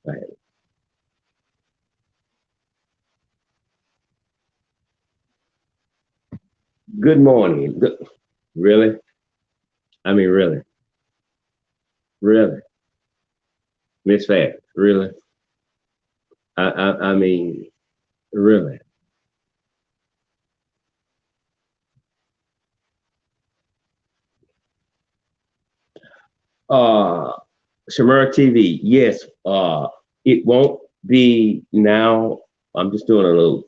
Right. Good morning. Really? I mean, really, really, Miss Fair, really? I mean, really. Uh, Shamira TV, yes. It won't be now. I'm just doing a little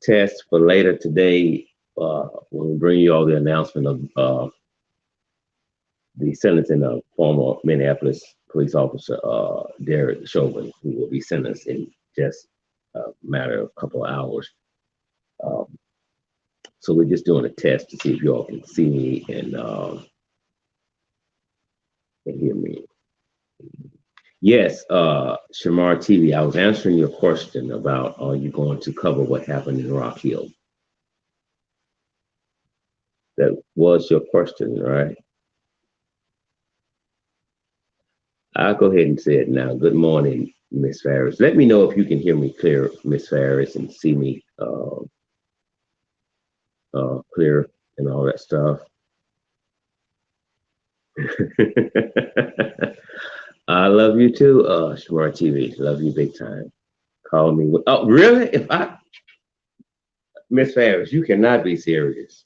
test for later today. When we bring you all the announcement of the sentencing of former Minneapolis police officer Derek Chauvin, who will be sentenced in just a matter of a couple of hours. Um, so we're just doing a test to see if you all can see me and hear me. Yes, Shamar TV, I was answering your question about are you going to cover what happened in Rock Hill? That was your question, right? I'll go ahead and say it now. Good morning, Miss Farris. Let me know if you can hear me clear, Miss Farris, and see me clear and all that stuff. I love you too, Smart TV. Love you big time. Call me. Oh, really? If I, Miss Farris, you cannot be serious.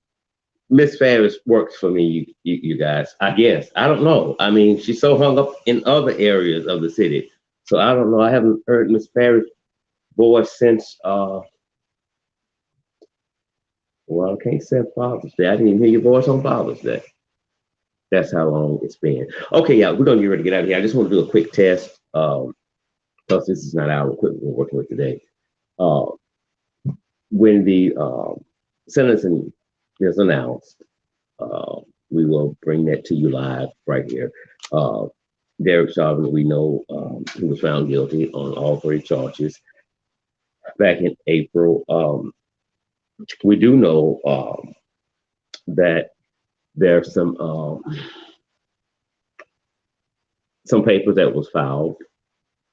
Miss Farris works for me, you guys. I guess. I don't know. I mean, she's so hung up in other areas of the city. So I don't know. I haven't heard Miss Farris' voice since, well, I can't say Father's Day. I didn't even hear your voice on Father's Day. That's how long it's been. Okay, yeah, we're gonna get ready to get out of here. I just want to do a quick test. Plus this is not our equipment we're working with today. Uh, when the sentencing is announced, uh, we will bring that to you live right here. Uh, Derek Chauvin, we know he was found guilty on all three charges back in April. We do know that there's some papers that was filed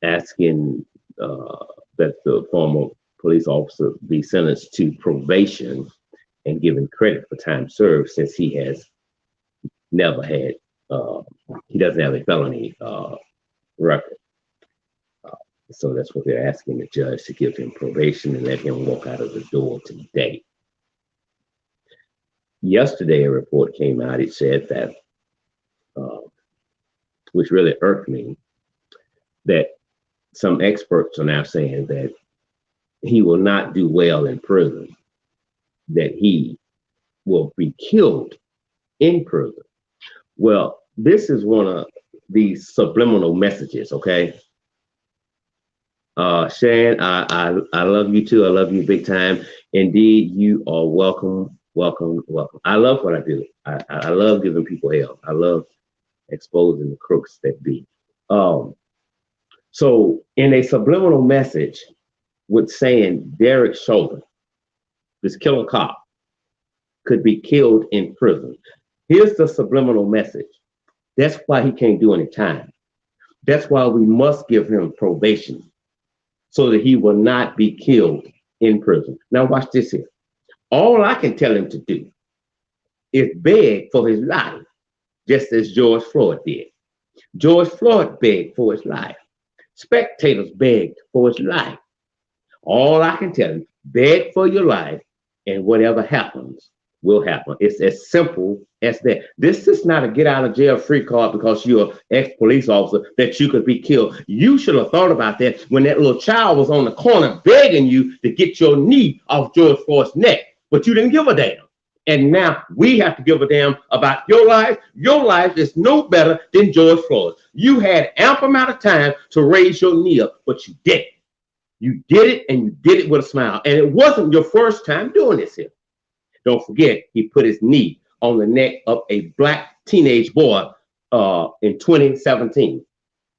asking that the former police officer be sentenced to probation and given credit for time served since he has never had, uh, he doesn't have a felony record. Uh, so that's what they're asking the judge to give him probation and let him walk out of the door today. Yesterday, a report came out. It said that, uh, which really irked me, that some experts are now saying that he will not do well in prison, that he will be killed in prison. Well, this is one of these subliminal messages, okay? Shan, I love you too. I love you big time. Indeed, you are welcome, welcome, welcome. I love what I do. I love giving people help. I love exposing the crooks that be. Um, so in a subliminal message with saying Derek Chauvin, this killer cop, could be killed in prison. Here's the subliminal message. That's why he can't do any time. That's why we must give him probation so that he will not be killed in prison. Now, watch this here. All I can tell him to do is beg for his life, just as George Floyd did. George Floyd begged for his life. Spectators begged for his life. All I can tell him, beg for your life, and whatever happens, will happen. It's as simple as that. This is not a get out of jail free card because you're an ex-police officer that you could be killed. You should have thought about that when that little child was on the corner begging you to get your knee off George Floyd's neck, but you didn't give a damn. And now we have to give a damn about your life. Your life is no better than George Floyd. You had ample amount of time to raise your knee up, but you didn't. You did it, and you did it with a smile. And it wasn't your first time doing this here. Don't forget, he put his knee on the neck of a black teenage boy in 2017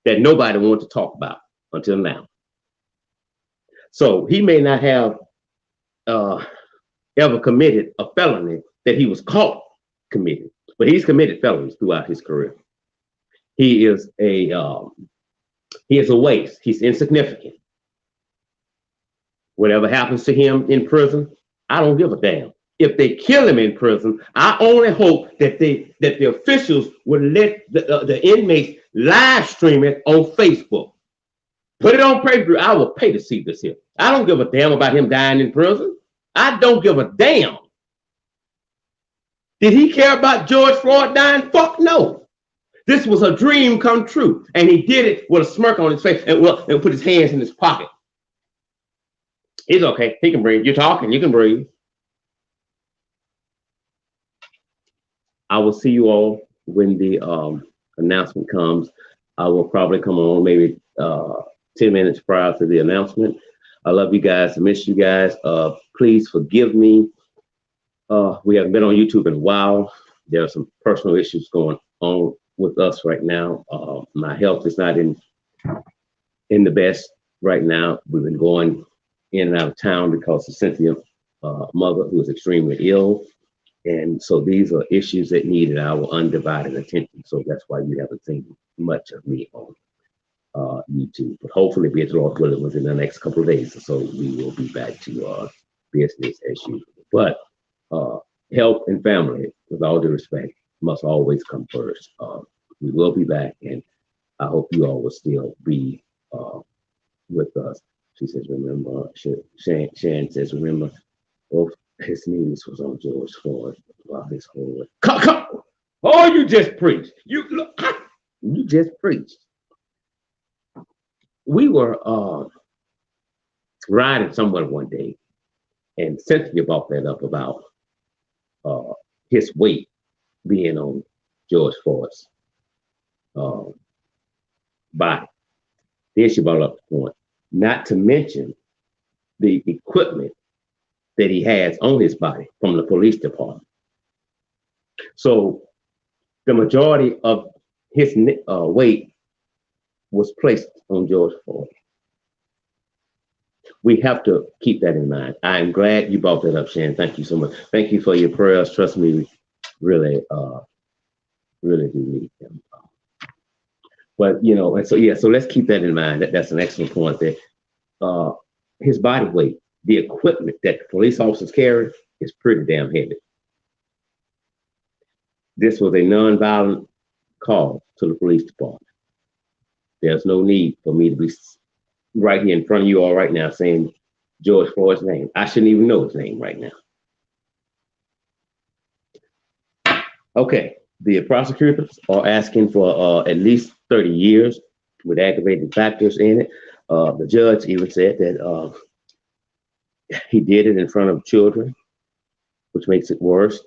that nobody wanted to talk about until now. So he may not have ever committed a felony that he was caught committing, but he's committed felonies throughout his career. He is a waste. He's insignificant. Whatever happens to him in prison, I don't give a damn. If they kill him in prison, I only hope that the officials would let the inmates live stream it on Facebook. Put it on pay-per-view. I will pay to see this here. I don't give a damn about him dying in prison. I don't give a damn. Did he care about George Floyd dying? Fuck no. This was a dream come true. And he did it with a smirk on his face and put his hands in his pocket. He's okay. He can breathe. You're talking. You can breathe. I will see you all when the announcement comes. I will probably come on maybe 10 minutes prior to the announcement. I love you guys. I miss you guys. Please forgive me. We haven't been on YouTube in a while. There are some personal issues going on with us right now. My health is not in the best right now. We've been going in and out of town because of Cynthia's mother, who is extremely ill. And so these are issues that needed our undivided attention. So that's why you haven't seen much of me on YouTube. But hopefully, be it Lord willing, within the next couple of days or so, we will be back to business as usual. But health and family, with all due respect, must always come first. We will be back, and I hope you all will still be with us. She says, remember, Shan says, remember, both his knees was on George Floyd while his whole come. Oh, you just preached. You just preached. We were riding somewhere one day, and Cynthia brought that up about his weight being on George Floyd's body. Then she brought up the point, not to mention the equipment that he has on his body from the police department. So the majority of his weight was placed on George Floyd. We have to keep that in mind. I'm glad you brought that up, Shan. Thank you so much. Thank you for your prayers. Trust me, we really do need them. But and so let's keep that in mind. That's an excellent point. That his body weight, the equipment that the police officers carry, is pretty damn heavy. This was a nonviolent call to the police department. There's no need for me to be right here in front of you all right now saying George Floyd's name. I shouldn't even know his name right now. Okay, the prosecutors are asking for at least 30 years with aggravating factors in it. The judge even said that he did it in front of children, which makes it worse.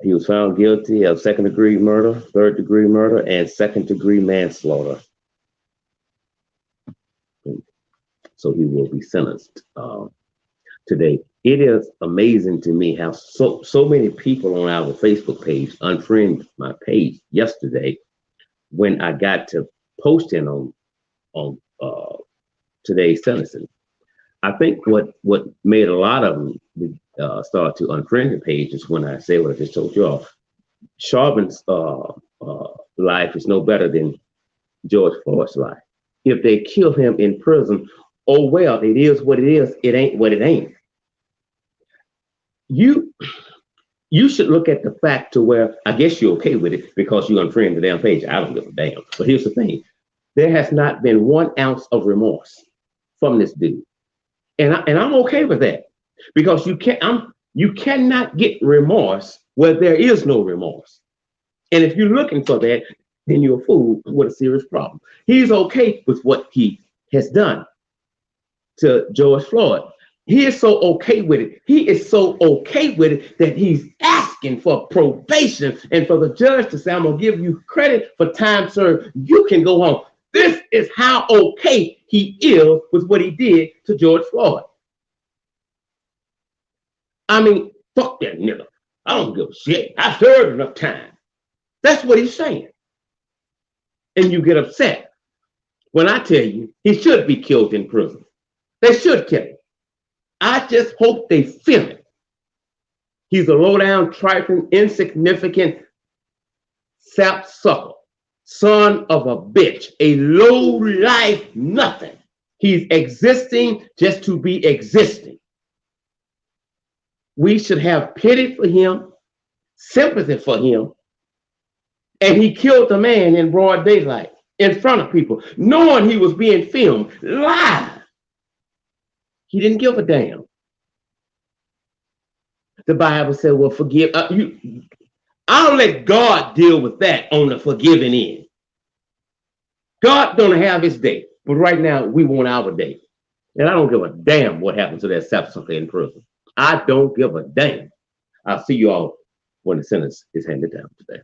He was found guilty of second-degree murder, third-degree murder, and second-degree manslaughter. So he will be sentenced today. It is amazing to me how so many people on our Facebook page unfriended my page yesterday when I got to posting on today's sentencing. I think what made a lot of them start to unfriend the page is when I say what I just told you all. Chauvin's life is no better than George Floyd's life. If they kill him in prison, oh well, it is what it is. It ain't what it ain't. You should look at the fact to where I guess you're okay with it because you unfriend the damn page. I don't give a damn. But here's the thing: there has not been 1 ounce of remorse from this dude. And I'm okay with that because you can't. You cannot get remorse where there is no remorse. And if you're looking for that, then you're a fool with a serious problem. He's okay with what he has done to George Floyd. He is so okay with it. He is so okay with it that he's asking for probation and for the judge to say, I'm going to give you credit for time served. You can go home. This is how okay he is with what he did to George Floyd. I mean, fuck that nigga. I don't give a shit. I served enough time. That's what he's saying. And you get upset when I tell you he should be killed in prison. They should kill him. I just hope they film it. He's a low-down, trifling, insignificant sapsucker, son of a bitch, a low-life nothing. He's existing just to be existing. We should have pity for him, sympathy for him, and he killed a man in broad daylight in front of people, knowing he was being filmed live. He didn't give a damn. The Bible said, well, forgive. I'll let God deal with that on the forgiving end. God don't have his day, but right now we want our day. And I don't give a damn what happens to that sapsucker in prison. I don't give a damn. I'll see you all when the sentence is handed down today.